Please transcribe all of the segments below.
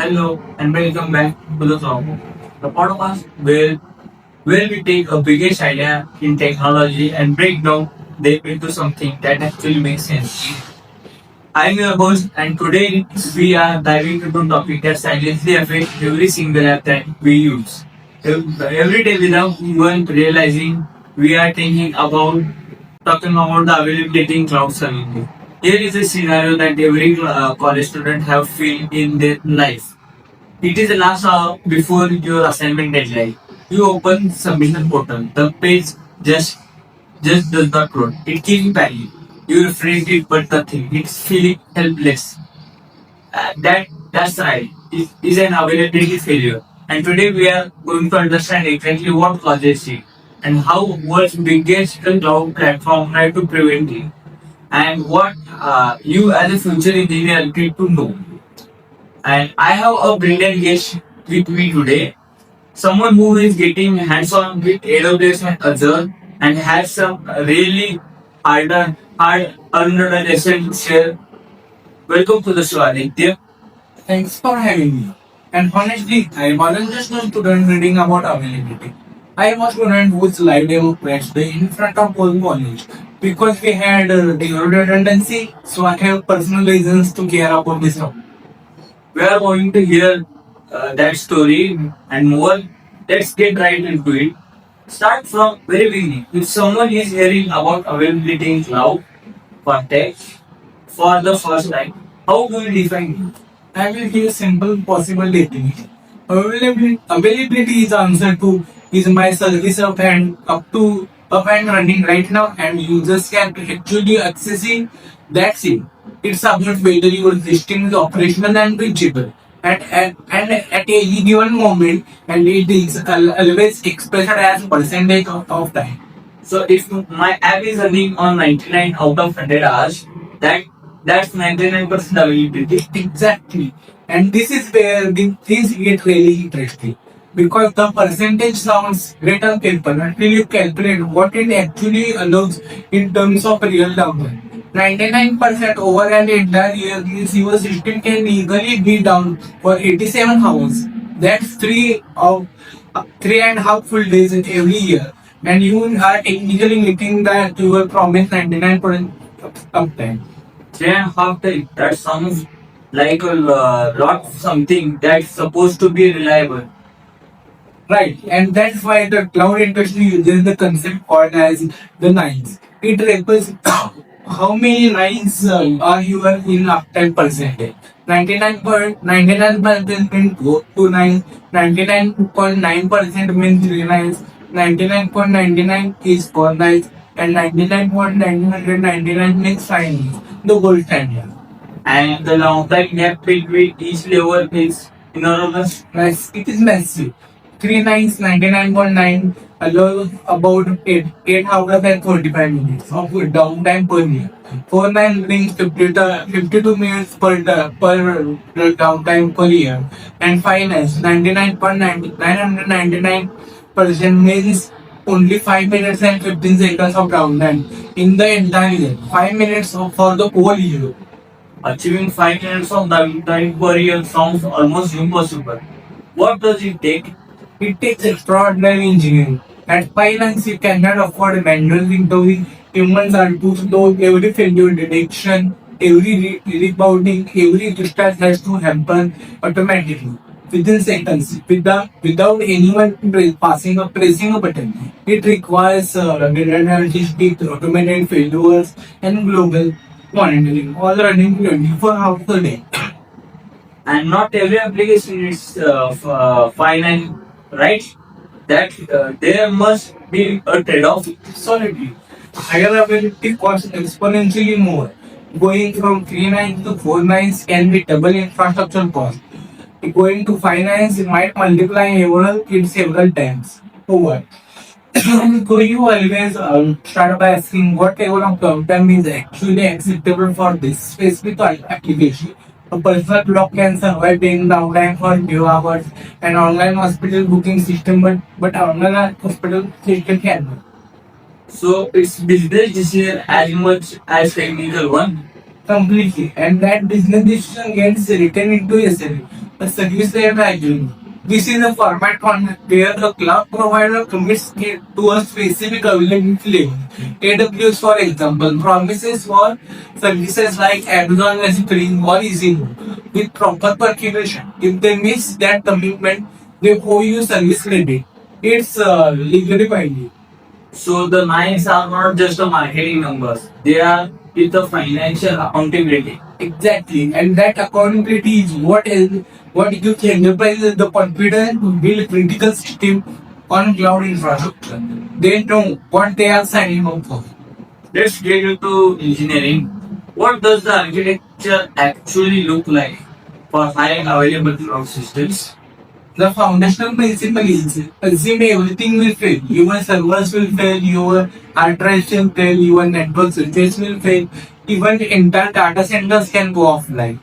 Hello and welcome back to the show, the podcast where we take a biggest idea in technology and break down them into something that actually makes sense. I'm your host, and today we are diving into a topic that silently affects every single app that we use. Every day without even realizing, we are talking about the availability in cloud services. Here is a scenario that every college student have feel in their life. It is the last hour before your assignment deadline. You open submission portal. The page just does not load. It keeps value. You refresh it, but nothing. It's feeling helpless. That's right. It is an availability failure. And today we are going to understand exactly what causes it and how world's biggest cloud platform try to prevent it and what you as a future engineer need to know. And I have a brilliant guest with me today. Someone who is getting hands-on with AWS and Azure and has some really hard-earned lesson to share. Welcome to the show, Aditya. Thanks for having me. And honestly, I wasn't just a student reading about availability. I was a student whose live demo crashed in front of whole college because we had zero redundancy, so I have personal reasons to care about this topic. We are going to hear that story and more. Let's get right into it. Start from very beginning. If someone is hearing about availability in cloud context for the first time, how do you define it? I will give simple possible definition. Availability is answer to is my service up and running right now and users can actually access it. That's it. It's about whether your system is operational and reachable. And at any given moment and it is always expressed as percentage of time. So if my app is running on 99 out of 100 hours, that's 99% availability. Exactly. And this is where the things get really interesting. Because the percentage sounds great on paper until you calculate what it actually allows in terms of real downtime. 99% over an entire year means your system can legally be down for 87 hours. That's three and a half full days in every year. And you are technically meeting that your promised 99% uptime. 3.5 days. That sounds like a lot of something that's supposed to be reliable. Right, and that's why the cloud industry uses the concept called as the nines. It represents how many nines are you are in uptime percentage. 99.99% means go to 9, 99.9% means 3 nines, 99.99 is 4 nines, and 99.999 means 5 nines, the gold standard. And the long time gap between each level is enormous. It is massive. 3 nines 99.9 allow about 8 hours and 45 minutes of downtime per year. 4 9 brings 52 minutes per downtime per year. And 5 nines 99.999% means only 5 minutes and 15 seconds of downtime in the entire year. 5 minutes for the whole year. Achieving 5 minutes of downtime per year sounds almost impossible. What does it take? It takes extraordinary engineering. At finance, you cannot afford manual interviewing. Humans are too slow. Every failure detection, every rebounding, every restart has to happen automatically within seconds without anyone pressing a button. It requires redundancy, automated failures, and global monitoring, all running 24 hours a day. And not every application is finite, right? That there must be a trade-off. Solidly. Higher availability costs exponentially more. Going from 3 nines to 4 nines can be double infrastructure cost. Going to 5 nines might multiply several times. Over. So you always start by asking what level of downtime is actually acceptable for this specific application. A personal blog can survive being downtime for few hours. An online hospital booking system, but online hospital system cannot. So it's business decision as much as technical one. Completely. And that business decision gets written into SLA. a service layer diagram. This is a format where the cloud provider commits it to a specific availability level. AWS, for example, promises for services like Amazon S3 or Easy with proper permission. If they miss that commitment, they owe you service credit. It's legally binding. So the nines are not just the marketing numbers; they are with the financial accountability. Exactly, and that accountability is what gives enterprises the confidence to build critical system on cloud infrastructure. They know what they are signing up for. Let's get into engineering. What does the architecture actually look like for high available cloud systems? The foundational principle is assume everything will fail. Your servers will fail, your hard drives will fail, your network switches will fail, even entire data centers can go offline.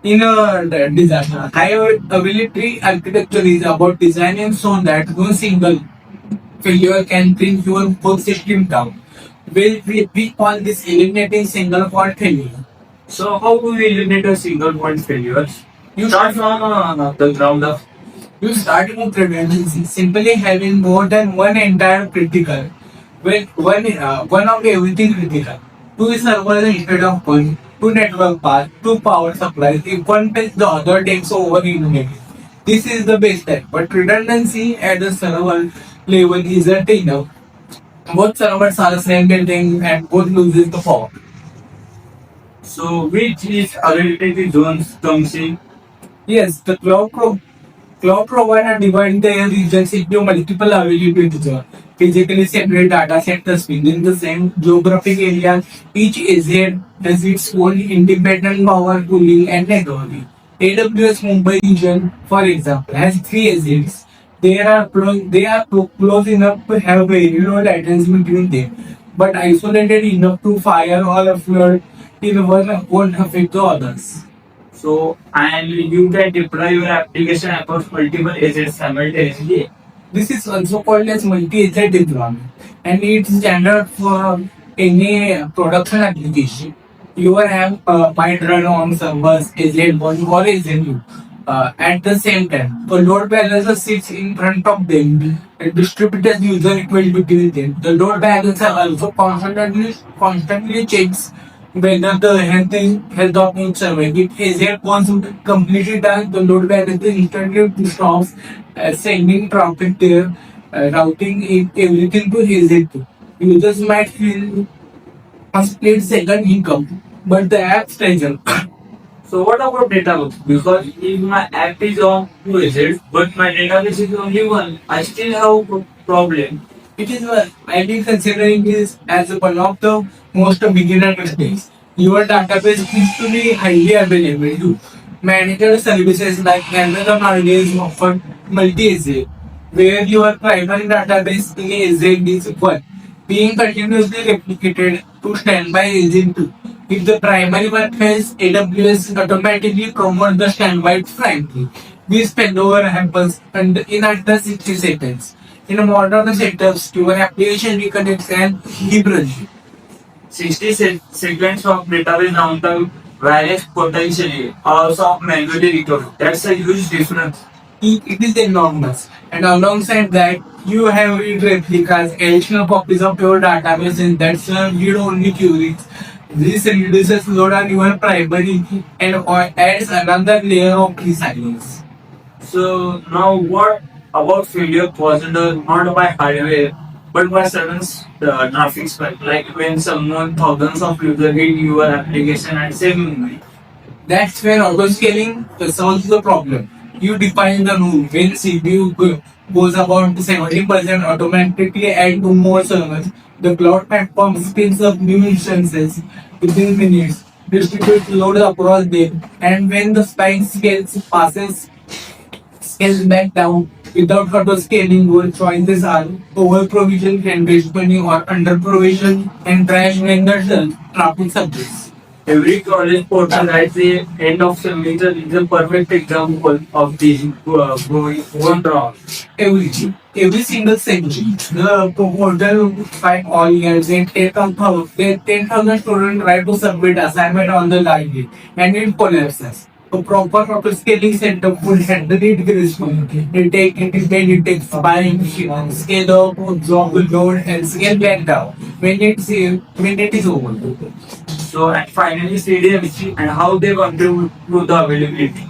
In a disaster, high availability architecture is about designing so that no single failure can bring your whole system down. We call this eliminating single point failure. So how do we eliminate a single point failures? You Start from the ground up. You start with redundancy, simply having more than one entire critical, with one of everything critical. Two servers instead of one, two network paths, two power supplies. If one fails, the other takes over immediately. This is the base step, but redundancy at the server level isn't enough. Both servers are segmenting and both loses the power. So which is availability zones comes in. Yes, the cloud provider divide their regions into multiple availability zones. Physically separate data centers within the same geographic area. Each AZ has its own independent power cooling and networking. AWS Mumbai region, for example, has three AZs. They are close enough to have very low latency between them, but isolated enough to fire or a flood in one won't affect the others. So and you can deploy your application across multiple assets simultaneously. This is also called as multi-agent deployment, and it's standard for any production application. Your app might run on servers Agent 1 or Agent 2 at the same time. The load balancer sits in front of them. A distributed user equal between them. The load balancer also constantly checks whether the health of each server. If Agent wants to completely done, the load balancer instantly stops sending traffic there, routing everything to Agent 2. Users might feel a split second income, but the app stays up. So what about database? Because if my app is on two assets, but my database is only one, I still have a problem. It is I've been considering this as one of the most beginner mistakes. Your database needs to be highly available too. Managed services like Amazon RDS offer multi-AZ, where your primary database in AZ is one, being continuously replicated to standby agent 2. If the primary one fails, AWS automatically promotes the standby to primary. This failover happens in under 60 seconds. In modern setups, your application reconnects and keep running. 60 seconds of database downtime varies potentially also manually recovery. That's a huge difference. It is enormous. And alongside that, you have read replicas, additional copies of your database and that serve read-only queries. This reduces load on your primary and adds another layer of resilience. So now what about failure caused not by hardware but by sudden traffic spike, like when someone thousands of users hit your application at same moment. That's where autoscaling solves the problem. You define the rule. When CPU goes about 70%, automatically add two more servers. The cloud platform spins up new instances within minutes, distributes load across them, and when the spike scales back down without auto scaling, your choices are over provision and provisioning or under provision and trash when the traffic subjects. Every college portal at the end of semester is a perfect example of this going wrong. Every single section, the portal find all years and 10,000 students try to submit assignment on the live day and it collapses. A proper auto scaling setup would handle it gracefully. It takes buying, scale up, absorb the load, and scale back down when it is over. So, and finally, CDMs and how they contribute to the availability.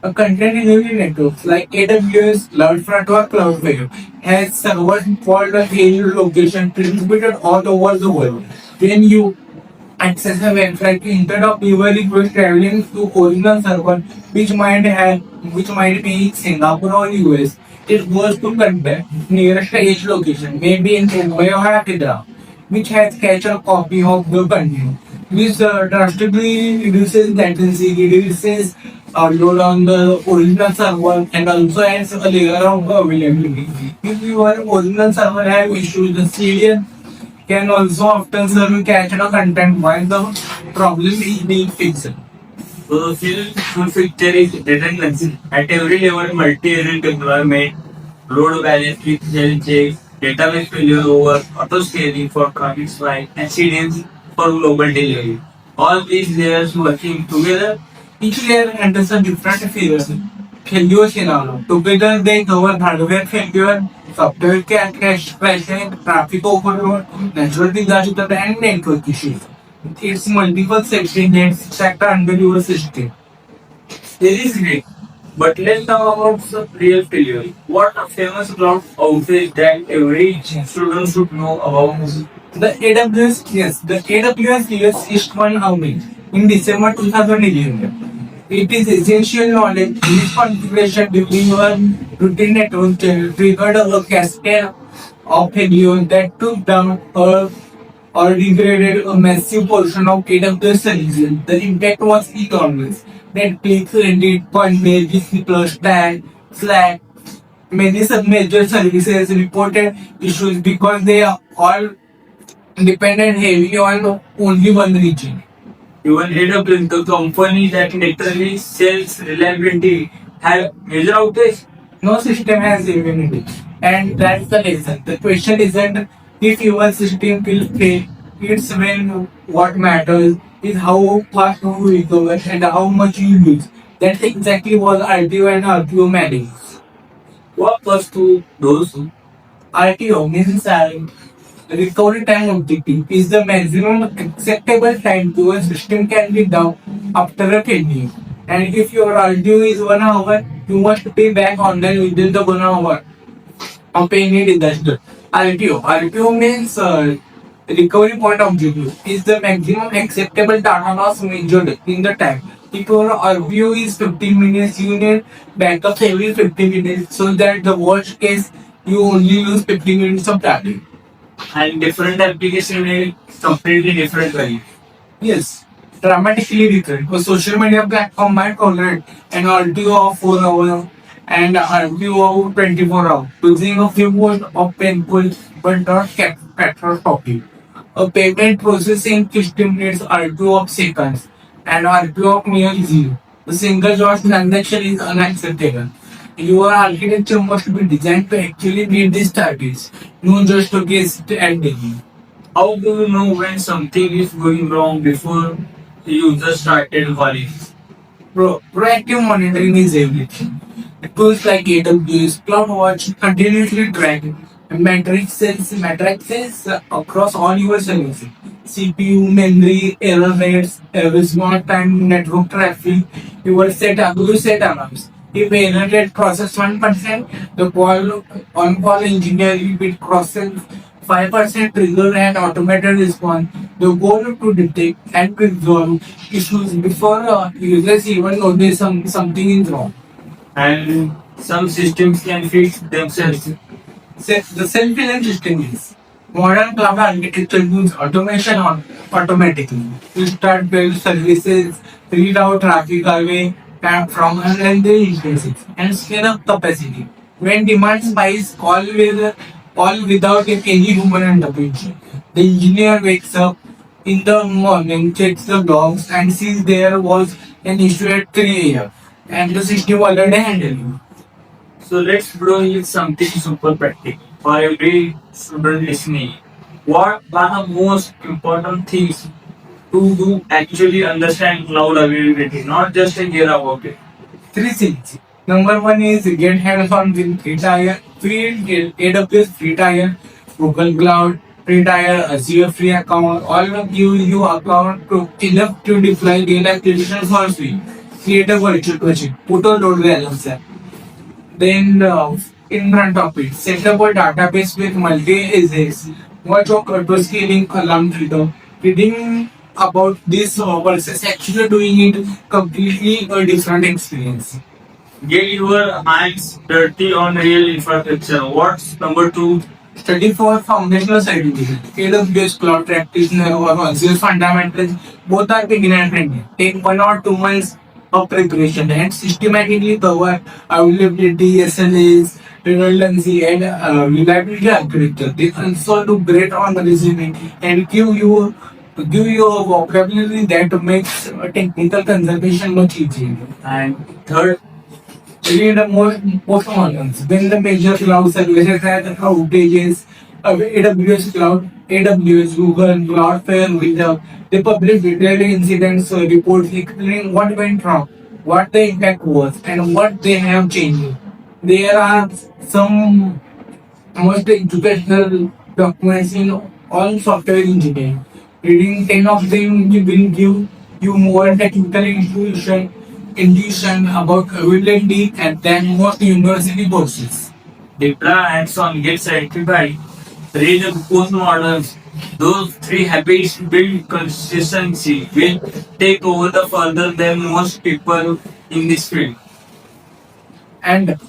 A content delivery networks like AWS, CloudFront, or Cloudflare has servers for the same location distributed all over the world. When you access a website, instead of your request traveling to original server, which might be Singapore or US, it goes to content nearest edge location, maybe in Mumbai or Hyderabad, which has catch a copy of the content. This drastically reduces latency, reduces load on the original server, and also adds a layer of availability. If your original server have issues, the CDN can also often serve cache or content while the problem is being fixed. So, full feature is redundancy. At every level, multi-area deployment, load balance, health checks, database failure over, auto scaling for traffic spike, and CDNs for global delivery. All these layers working together. Each layer handles a different failure scenario. Together they cover hardware failure, software crashing, traffic overload, natural disaster, and network issues. It's multiple safety nets stacked under your system. This is great. But let's talk about the real failure. What a famous cloud outage that every student should know about. The AWS US East One outage in December 2011. It is essential knowledge. This configuration during your routine network triggered a cascade of failures that took down or degraded a massive portion of AWS services. The impact was enormous. Netflix, Reddit, Coinbase, Disney Plus, Tag, Slack, many major services reported issues because they are all dependent heavily on only one region. Even AWS, the company that literally sells reliability, have major outage. No system has immunity. And that's the lesson. The question isn't if your system will fail, it's when what matters is how fast you recover and how much you use. That's exactly what RTO and RPO manage. What was to those who RTO means recovery time objective is the maximum acceptable time to a system can be down after a failure. And if your RTO is 1 hour, you must be back online within the 1 hour of any disaster. RTO means recovery point objective is the maximum acceptable data loss measured in the time. If your RPO is 15 minutes, you need backup every 15 minutes so that the worst case you only lose 15 minutes of data. and different application need completely different value. Yes, dramatically different. A social media platform might tolerate an RTO of 4 hours and RTO of 24 hours, using a few words of painful but not catastrophic. A payment processing system needs RTO of seconds and RTO of near zero. A single source transaction is unacceptable. Your architecture must be designed to actually meet these targets, not just to guess at daily. How do you know when something is going wrong before the user started calling? Proactive monitoring is everything. Tools like AWS, CloudWatch continuously track matrices across all your services. CPU, memory, error rates, response time, network traffic, you set alarms. If error rate crosses 1%, the on-call engineer will process 5% trigger and automated response. The goal to detect and resolve issues before users even notice something is wrong. And some systems can fix themselves. The self-reliant system is modern cloud architecture use automation automatically. You start build services, read out traffic away from unrelated instances, and scale up capacity. When demand spikes, all without any human intervention. The engineer wakes up in the morning, checks the logs, and sees there was an issue at 3 a.m. and the system already handled it. So let's go with something super practical for every student listening. What are the most important things to actually understand cloud availability, not just hear about it? Three things. Number one is get hands-on with free tier, free AWS free tier, Google Cloud free tier, Azure free account. All will give you account to enough to deploy data acquisition for free. Create a virtual machine, put a load balancer. Then in front of it, set up a database with multi-agents. Watch your auto scaling alarm trigger. Reading about this versus actually doing it completely a different experience. Get your hands dirty on real infrastructure. What's number two? Study for foundational certificate. AWS Cloud Practitioner or Azure Fundamentals, both are beginner friendly. Take 1 or 2 months of preparation and systematically cover availability, SLAs, redundancy, and reliability architecture. They also do great on the resume and give you a vocabulary that makes technical conservation much easier. And third, Read the most models. When the major cloud services had outages, AWS Cloud, AWS, Google, Cloudflare, they publish detailed incidents reports explaining what went wrong, what the impact was, and what they have changed. There are some most educational documents in all software engineering. Reading 10 of them will give you more technical intuition about availability and than most university courses. deploy hands-on, get certified, read the post models. Those three habits build consistency will take over the further than most people in this field. And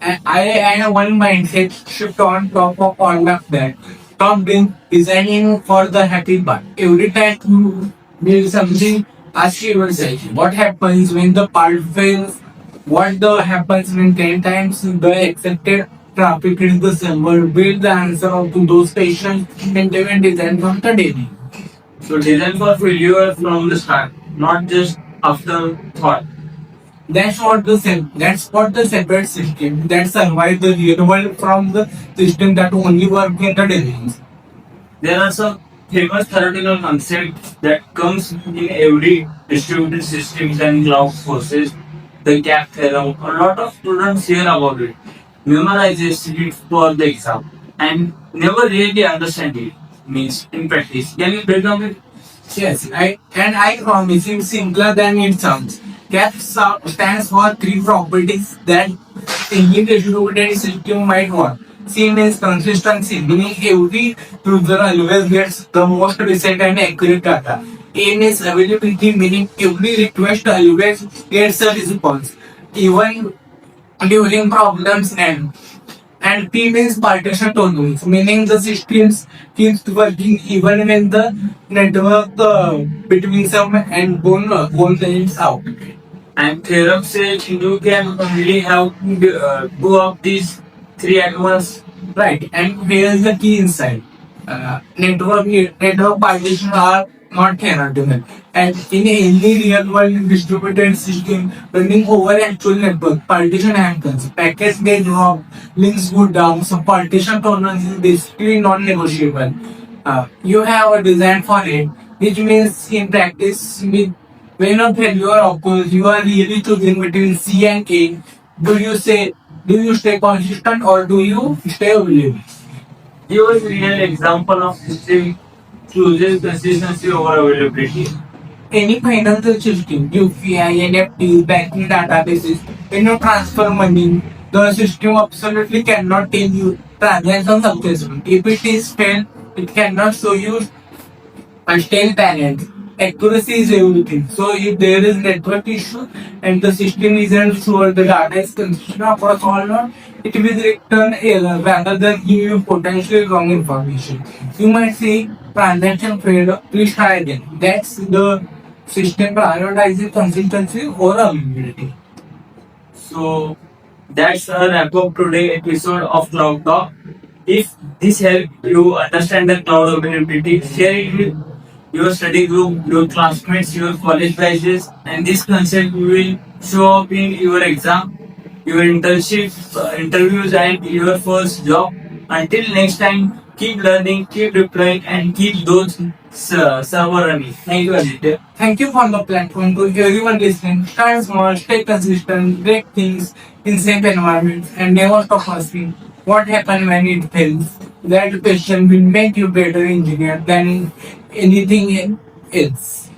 I have one mindset shift on top of all of that. Stop being designing for the happy part. Every time you build something, ask yourself what happens when the part fails, what the happens when 10 times the accepted traffic is the server. Build the answer to those questions and then design from the daily. So design for failure from the start, not just after thought. That's what the separate system that survive the real world from the system that only work in the daily. There are some famous theoretical concepts that comes in every distributed systems and cloud courses. The gap theorem. A lot of students hear about it, memorizes it for the exam, and never really understand it. Means in practice. Can you break down it? Yes, I promise it's simpler than it sounds. Stands for three properties that any distributed system might want. C means consistency, meaning every user always gets the most recent and accurate data. A means availability, meaning every request always gets a response, even during problems and P means partition tolerance, meaning the systems keeps working even when the network between some and bone lanes out. And theorem says you can only have two of these three at once. Right, and here is the key insight. Network partitions are not theoretical, and in any real-world distributed system running over actual network, partition happens. Packets get dropped, links go down, so partition tolerance is basically non-negotiable. You have a design for it, which means in practice, when a failure occurs, you are really choosing between C and A. Do you say, do you stay consistent or do you stay available? Give us a real example of system chooses consistency over availability. Any financial system, UPI, NFTs, banking databases, when you transfer money, the system absolutely cannot tell you transaction successful. If it is failed, it cannot show you a stale parent. Accuracy is everything. So if there is network issue and the system isn't sure the data is consistent across all nodes, it will return error rather than give you potentially wrong information. You might say transaction failed, please try again. That's the system prioritizing consistency or availability. So that's a wrap up today episode of Cloud Talk. If this helped you understand the cloud availability, share it with your study group, your classmates, your college batches, and this concept will show up in your exam, your internship, interviews, and your first job. Until next time, Keep learning, keep replying, and keep those server running. Thank you, Aditya. Thank you for the platform to everyone listening. Start small, stay consistent, break things in safe environments, and never stop asking what happened when it fails. That question will make you better engineer than anything else.